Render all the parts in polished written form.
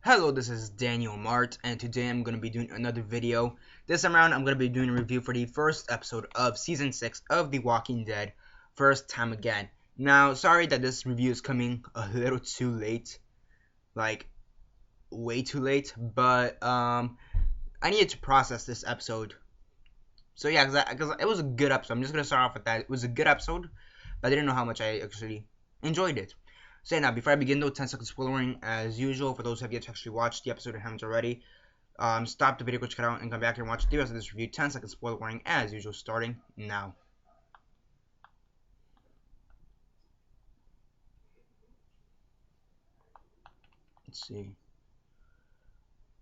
Hello, this is Daniel Mart, and today I'm going to be doing another video. This time around, I'm going to be doing a review for the first episode of Season 6 of The Walking Dead, First Time Again. Now, sorry that this review is coming a little too late, like, way too late, but, I needed to process this episode. So yeah, because it was a good episode. I'm just going to start off with that. It was a good episode, but I didn't know how much I actually enjoyed it. So now, before I begin though, 10 seconds spoiler warning as usual. For those who have yet to actually watch the episode and haven't already, stop the video, go check it out, and come back and watch the rest of this review. 10 seconds spoiler warning as usual, starting now. Let's see.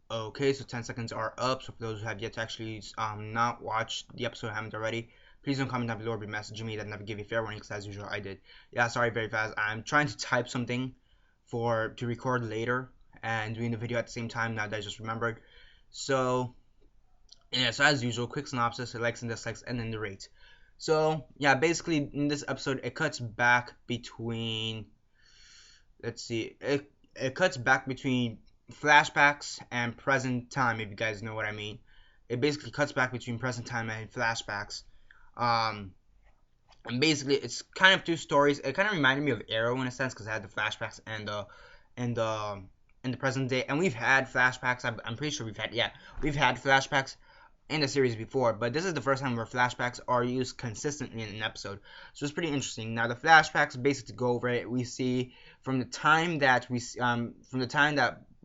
Okay, so 10 seconds are up. So for those who have yet to actually not watch the episode and haven't already, please don't comment down below or be messaging me. That never give you fair warning, because as usual I did. Yeah, sorry, very fast. I'm trying to type something to record later and doing the video at the same time. Now that I just remembered. So yeah, so as usual, quick synopsis, likes and dislikes, and then the rate. So yeah, basically in this episode it cuts back between, let's see, it cuts back between flashbacks and present time, if you guys know what I mean. It basically cuts back between present time and flashbacks. And basically it's kind of two stories. It kind of reminded me of Arrow in a sense, because it had the flashbacks and in the present day. And we've had flashbacks. I'm pretty sure we've had flashbacks in the series before, but this is the first time where flashbacks are used consistently in an episode. So it's pretty interesting. Now the flashbacks, basically to go over it, we see from the time that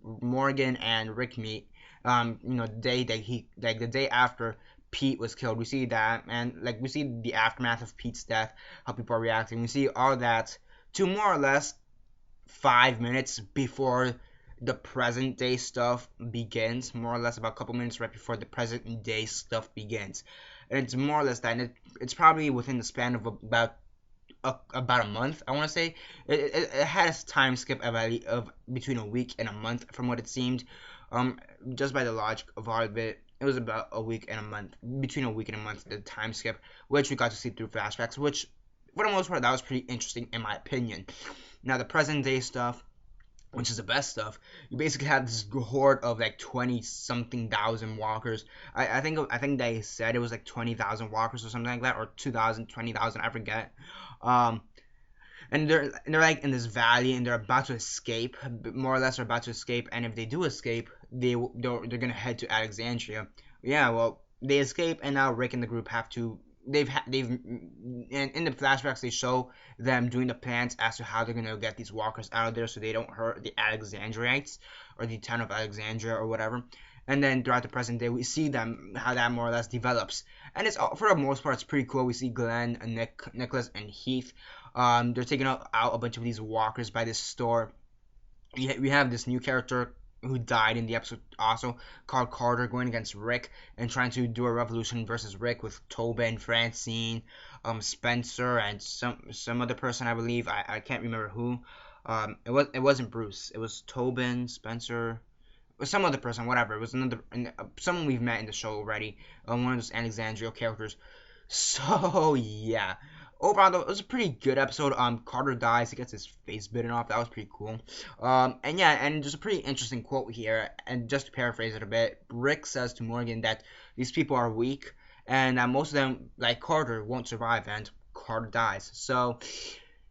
Morgan and Rick meet, the day that the day after Pete was killed. We see that, and like we see the aftermath of Pete's death, how people are reacting. We see all that to more or less 5 minutes before the present day stuff begins, more or less about a couple minutes right before the present day stuff begins. And it's more or less that, and it's probably within the span of about a month, I want to say. It had a time skip of between a week and a month, from what it seemed. Just by the logic of all of it, it was about a week and a month, between a week and a month, the time skip, which we got to see through flashbacks, which for the most part that was pretty interesting in my opinion. Now the present day stuff, which is the best stuff, you basically have this horde of like 20-something thousand walkers. I think they said it was like 20,000 walkers or something like that, or 2,000, 20,000, I forget. And they're like in this valley, and they're about to escape, more or less are about to escape. And if they do escape, they're gonna head to Alexandria. Yeah, well, they escape, and now Rick and the group have to. And in the flashbacks they show them doing the plans as to how they're gonna get these walkers out of there so they don't hurt the Alexandrites or the town of Alexandria or whatever. And then throughout the present day we see them, how that more or less develops, and it's for the most part it's pretty cool. We see Glenn, Nicholas, and Heath. They're taking out a bunch of these walkers by this store. We have this new character who died in the episode also, called Carter, going against Rick and trying to do a revolution versus Rick with Tobin, Francine, Spencer, and some other person, I believe. I can't remember who. It wasn't Bruce. It was Tobin, Spencer, or some other person, whatever. It was someone we've met in the show already. One of those Alexandria characters. So yeah. Overall, though, it was a pretty good episode. Carter dies. He gets his face bitten off. That was pretty cool. And yeah, and there's a pretty interesting quote here. And just to paraphrase it a bit, Rick says to Morgan that these people are weak, and that most of them, like Carter, won't survive, and Carter dies. So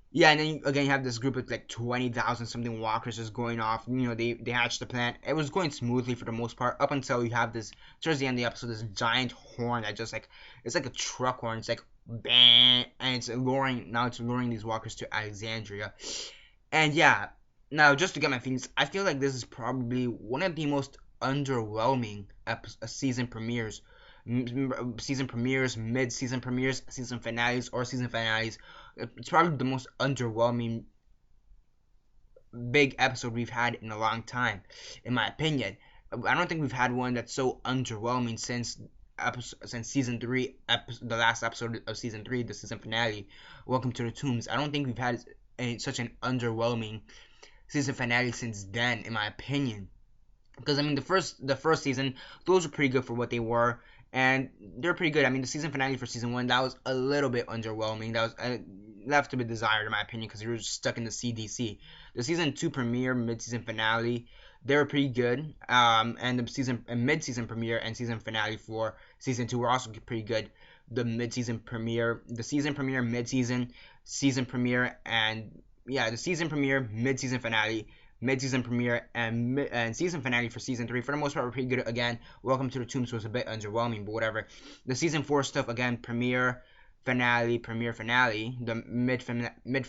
yeah, and then again you have this group of like 20,000 something walkers just going off. They hatched the plan. It was going smoothly for the most part, up until you have this, towards the end of the episode, this giant horn that just like, it's like a truck horn. It's like bang, and it's luring these walkers to Alexandria. And yeah, now just to get my feelings, I feel like this is probably one of the most underwhelming season premieres, mid-season premieres, season finales, or season finales. It's probably the most underwhelming big episode we've had in a long time, in my opinion. I don't think we've had one that's so underwhelming since season 3, the last episode of season 3, the season finale, Welcome to the Tombs. I don't think we've had such an underwhelming season finale since then, in my opinion. Because I mean, the first season, those were pretty good for what they were. and they're pretty good. I mean, the season finale for season 1, that was a little bit underwhelming. That was left to be desired in my opinion because you were stuck in the CDC. The season 2 premiere, mid-season finale, they were pretty good. And the season and mid-season premiere and season finale for season 2 were also pretty good. The mid-season premiere, the season premiere, mid-season, season premiere, and yeah, the season premiere, mid-season finale, mid-season premiere, and season finale for season 3 for the most part were pretty good. Again, Welcome to the Tombs was a bit underwhelming, but whatever. The season 4 stuff, again, premiere, finale, premiere, finale, the mid finale, mid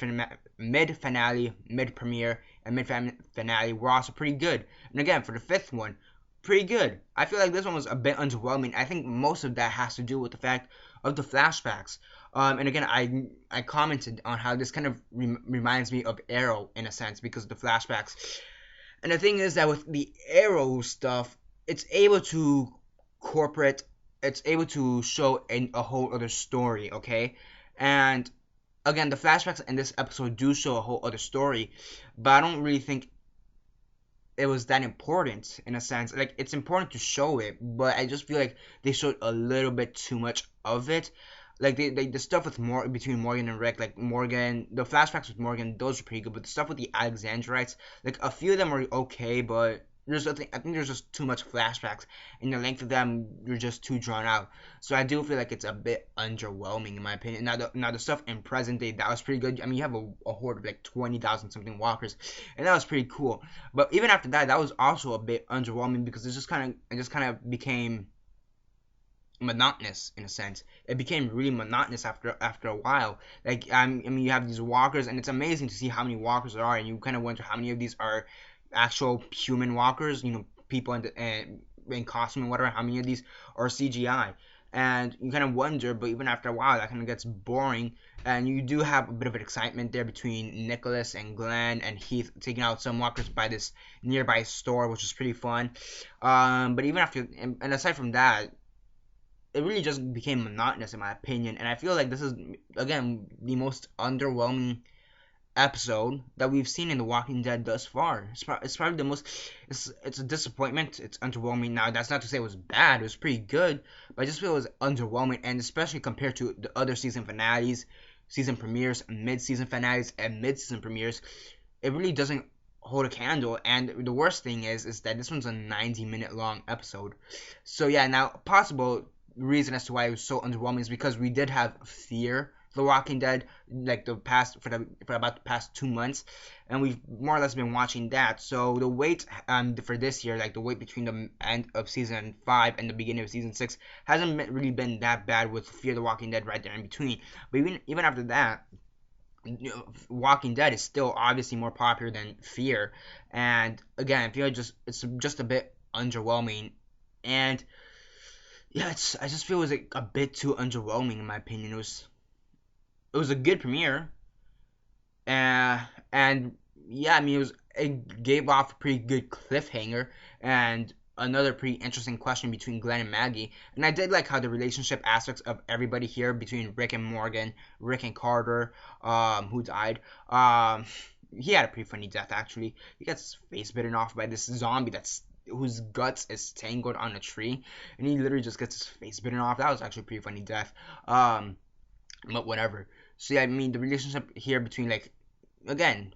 premiere, and mid finale were also pretty good. And again, for the 5th one, pretty good. I feel like this one was a bit underwhelming. I think most of that has to do with the fact of the flashbacks. And again, I commented on how this kind of reminds me of Arrow in a sense because of the flashbacks. And the thing is that with the Arrow stuff, it's able to it's able to show a whole other story, okay? And again, the flashbacks in this episode do show a whole other story, but I don't really think it was that important in a sense. Like, it's important to show it, but I just feel like they showed a little bit too much of it. Like the stuff with between Morgan and Rick, like Morgan, the flashbacks with Morgan, those are pretty good. But the stuff with the Alexandrites, like a few of them are okay, but I think there's just too much flashbacks, and the length of them are just too drawn out. So I do feel like it's a bit underwhelming in my opinion. Now the stuff in present day, that was pretty good. I mean, you have a horde of like 20,000 something walkers, and that was pretty cool. But even after that, that was also a bit underwhelming because it just kind of became monotonous in a sense. It became really monotonous after a while. Like I mean, you have these walkers, and it's amazing to see how many walkers there are, and you kind of wonder how many of these are actual human walkers. You know, people in costume and whatever. How many of these are CGI? And you kind of wonder, but even after a while, that kind of gets boring. And you do have a bit of an excitement there between Nicholas and Glenn and Heath taking out some walkers by this nearby store, which is pretty fun. But even after, and aside from that, it really just became monotonous in my opinion, and I feel like this is again the most underwhelming episode that we've seen in The Walking Dead thus far. It's probably the most. It's a disappointment. It's underwhelming. Now that's not to say it was bad. It was pretty good, but I just feel it was underwhelming, and especially compared to the other season finales, season premieres, mid-season finales, and mid-season premieres, it really doesn't hold a candle. And the worst thing is that this one's a 90-minute long episode. So yeah, now possible reason as to why it was so underwhelming is because we did have Fear The Walking Dead like for about the past 2 months, and we've more or less been watching that. So the wait for this year, like the wait between the end of season 5 and the beginning of season 6, hasn't really been that bad with Fear The Walking Dead right there in between. But even after that, you know, Walking Dead is still obviously more popular than Fear, and again, I feel like it's just a bit underwhelming. And yeah, I just feel it was like a bit too underwhelming in my opinion. It was a good premiere, and yeah, I mean it gave off a pretty good cliffhanger and another pretty interesting question between Glenn and Maggie. And I did like how the relationship aspects of everybody here between Rick and Morgan, Rick and Carter, who died. He had a pretty funny death actually. He gets his face bitten off by this zombie whose guts is tangled on a tree, and he literally just gets his face bitten off. That was actually a pretty funny death. But whatever. So yeah, I mean the relationship here between like again,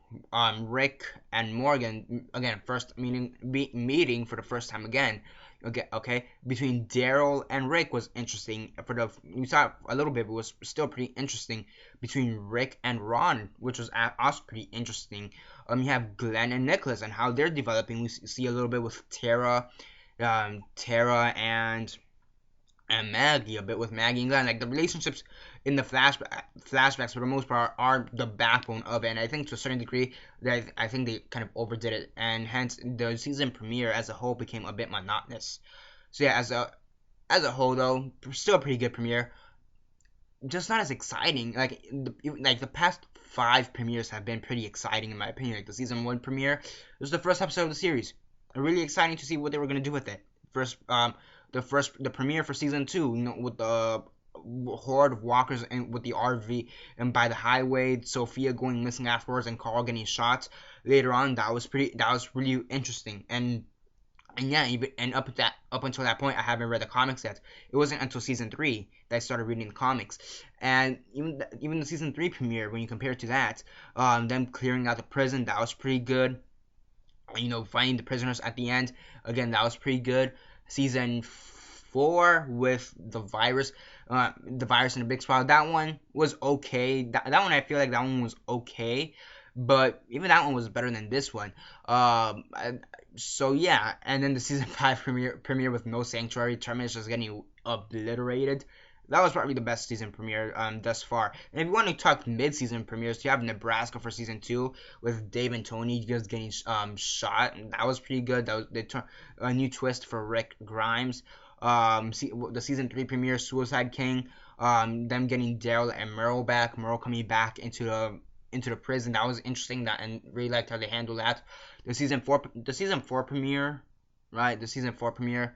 Rick and Morgan again, first meeting for the first time again. Okay, between Daryl and Rick was interesting. You saw a little bit, but it was still pretty interesting between Rick and Ron, which was also pretty interesting. You have Glenn and Nicholas and how they're developing. We see a little bit with Tara and Maggie, a bit with Maggie and Glenn. Like the relationships in the flashbacks for the most part are the backbone of it, and I think to a certain degree that I think they kind of overdid it, and hence the season premiere as a whole became a bit monotonous. So yeah, as a whole though, still a pretty good premiere, just not as exciting. Like the past 5 premieres have been pretty exciting in my opinion. Like the season 1 premiere, it was the first episode of the series, really exciting to see what they were gonna do with it. The premiere for season 2, you know, with the horde of walkers and with the RV and by the highway, Sophia going missing afterwards and Carl getting shot later on. That was really interesting, and And yeah, even and up until that point, I haven't read the comics yet. It wasn't until season 3 that I started reading the comics, and even the season 3 premiere, when you compare it to that, them clearing out the prison, that was pretty good. Finding the prisoners at the end, again, that was pretty good. Season 4 with the virus in the big spot, that one was okay. That one, I feel like that one was okay, but even that one was better than this one. So yeah, and then the season 5 premiere with no sanctuary, Terminus just getting obliterated. That was probably the best season premiere thus far. And if you want to talk mid-season premieres, you have Nebraska for season 2 with Dave and Tony just getting shot. And that was pretty good. They turned a new twist for Rick Grimes. The season 3 premiere, Suicide King. Them getting Daryl and Merle back. Merle coming back into the prison. That was interesting. And really liked how they handled that. The season 4 premiere, right? The season 4 premiere.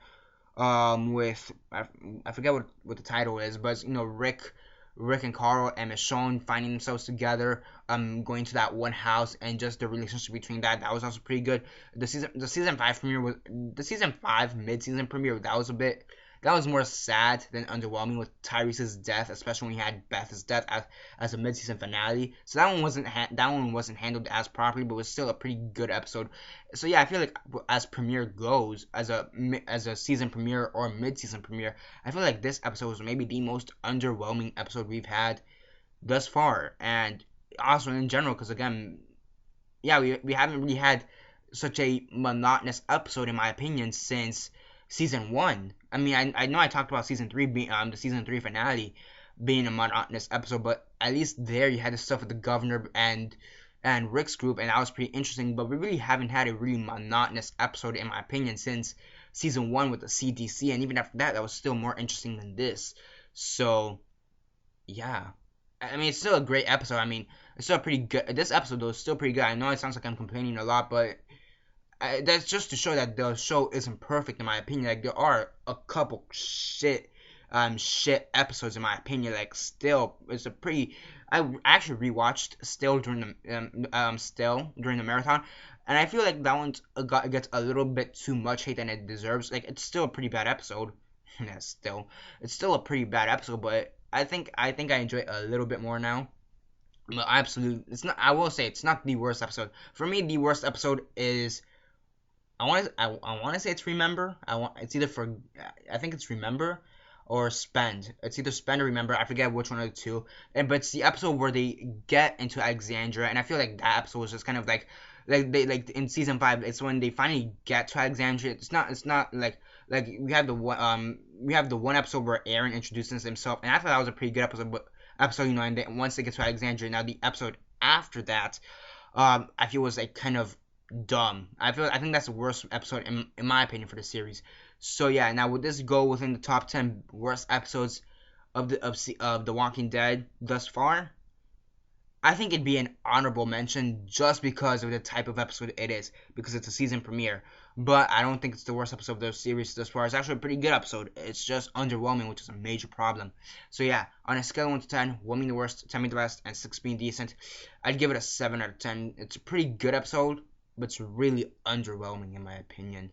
With I forget what the title is, but Rick and Carl and Michonne finding themselves together, going to that one house, and just the relationship between that was also pretty good. The season 5 premiere was the season 5 mid-season premiere, that was more sad than underwhelming with Tyrese's death, especially when he had Beth's death as a mid-season finale. So that one wasn't handled as properly, but was still a pretty good episode. So yeah, I feel like as premiere goes, as a season premiere or mid-season premiere, I feel like this episode was maybe the most underwhelming episode we've had thus far, and also in general, because again, yeah, we haven't really had such a monotonous episode, in my opinion, since season 1. I mean, I know I talked about season 3 being the season 3 finale being a monotonous episode, but at least there you had the stuff with the governor and Rick's group, and that was pretty interesting. But we really haven't had a really monotonous episode, in my opinion, since season 1 with the CDC, and even after that, that was still more interesting than this. So yeah, I mean, it's still a great episode. I mean, it's still pretty good. This episode though is still pretty good. I know it sounds like I'm complaining a lot, but that's just to show that the show isn't perfect, in my opinion. Like, there are a couple shit episodes, in my opinion. Like, still, it's a pretty. I actually rewatched Still during the marathon, and I feel like that one gets a little bit too much hate than it deserves. Like, it's still a pretty bad episode. Yeah, it's still a pretty bad episode, but I think I enjoy it a little bit more now. But absolutely, it's not. I will say it's not the worst episode. For me, the worst episode is. I want to say it's Remember. I think it's Remember or Spend. It's either Spend or Remember. I forget which one of the two. But it's the episode where they get into Alexandria, and I feel like that episode was just kind of like in season 5. It's when they finally get to Alexandria. It's not like we have the one episode where Aaron introduces himself, and I thought that was a pretty good episode, and then once they get to Alexandria, now the episode after that, I feel was like kind of dumb. I think that's the worst episode in my opinion for the series. So yeah, now would this go within the top 10 worst episodes of The Walking Dead thus far? I think it'd be an honorable mention just because of the type of episode it is, because it's a season premiere. But I don't think it's the worst episode of the series thus far. It's actually a pretty good episode. It's just underwhelming, which is a major problem. So yeah, on a scale of 1 to 10, 1 being the worst, 10 being the best, and 6 being decent, I'd give it a 7 out of 10. It's a pretty good episode, but it's really underwhelming in my opinion.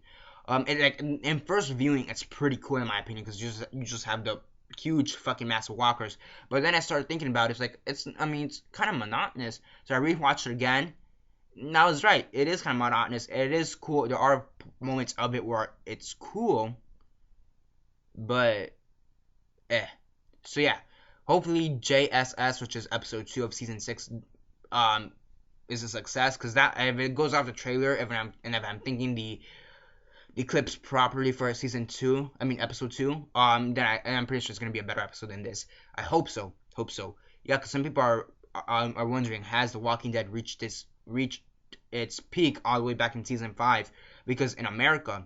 In first viewing, it's pretty cool in my opinion, because you just have the huge fucking massive walkers. But then I started thinking about it. It's kind of monotonous. So I rewatched it again. And I was right. It is kind of monotonous. It is cool. There are moments of it where it's cool, but So yeah, hopefully JSS, which is episode 2 of season 6, is a success, because that if it goes off the trailer, if I'm thinking the clips properly for episode 2, then I'm pretty sure it's gonna be a better episode than this. I hope so. Yeah, because some people are wondering, has The Walking Dead reached its peak all the way back in season 5? Because in America,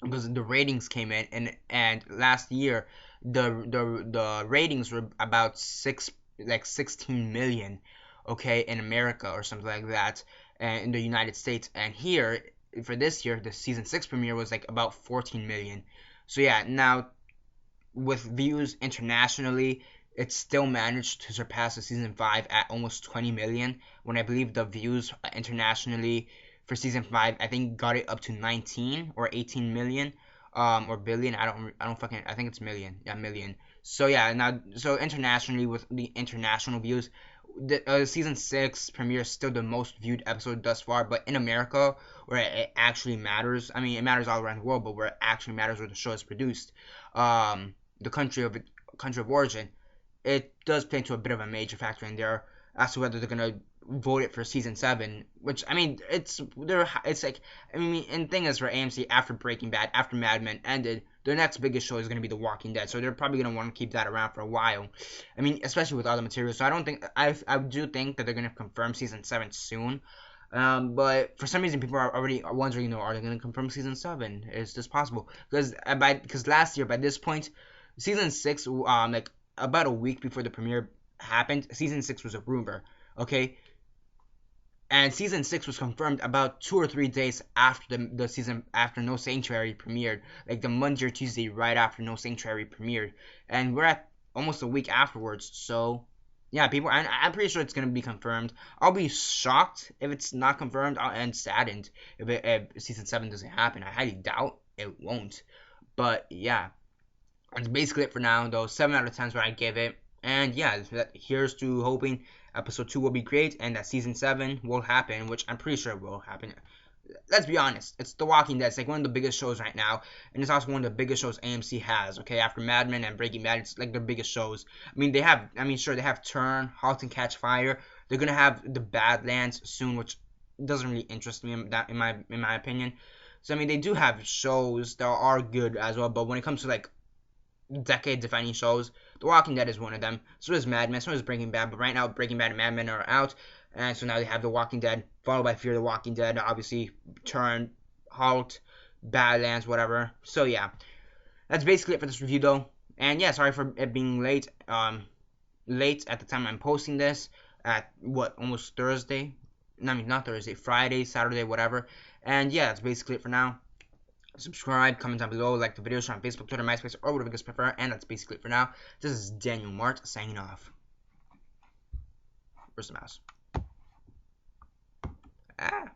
because the ratings came in, and last year the ratings were about 16 million, okay, in America or something like that, and in the United States. And here for this year, the season 6 premiere was like about 14 million. So yeah, now with views internationally, it still managed to surpass the season 5 at almost 20 million, when I believe the views internationally for season 5, I think got it up to 19 or 18 million, or billion. I think it's million. Yeah, million. So yeah, now so internationally with the international views, the season 6 premiere is still the most viewed episode thus far. But in America, where it actually matters, I mean it matters all around the world, but where it actually matters, where the show is produced, the country of origin, it does play into a bit of a major factor in there as to whether they're gonna vote it for season 7. Which I mean, it's like, I mean, and thing is for AMC, after Breaking Bad, after Mad Men ended, their next biggest show is gonna be The Walking Dead, so they're probably gonna want to keep that around for a while. I mean, especially with all the material. So I don't think I do think that they're gonna confirm season 7 soon. But for some reason, people are already wondering, are they gonna confirm season 7? Is this possible? Because last year, by this point, season 6, like about a week before the premiere happened, season 6 was a rumor, okay? And season 6 was confirmed about 2 or 3 days after the season, after No Sanctuary premiered, like the Monday or Tuesday right after No Sanctuary premiered, and we're at almost a week afterwards. So yeah, I'm pretty sure it's gonna be confirmed. I'll be shocked if it's not confirmed, and saddened if season 7 doesn't happen. I highly doubt it won't. But yeah, that's basically it for now, though. 7 out of 10 is what I give it. And yeah, here's to hoping episode 2 will be great and that season 7 will happen, which I'm pretty sure will happen. Let's be honest, it's The Walking Dead. It's like one of the biggest shows right now, and it's also one of the biggest shows AMC has, okay? After Mad Men and Breaking Bad, it's like their biggest shows. They have Turn, Halt and Catch Fire. They're gonna have the Badlands soon, which doesn't really interest me in my opinion. So they do have shows that are good as well, but when it comes to like decade-defining shows, The Walking Dead is one of them. So is Mad Men, so is Breaking Bad, but right now Breaking Bad and Mad Men are out, and so now they have The Walking Dead, followed by Fear the Walking Dead, obviously, Turn, Halt, Badlands, whatever. So yeah, that's basically it for this review, though. And yeah, sorry for it being late, late at the time I'm posting this, at, almost Thursday? No, not Thursday, Friday, Saturday, whatever. And yeah, that's basically it for now. Subscribe, comment down below, like the video, share on Facebook, Twitter, MySpace, or whatever you guys prefer. And that's basically it for now. This is Daniel Mart signing off. Where's the mouse? Ah.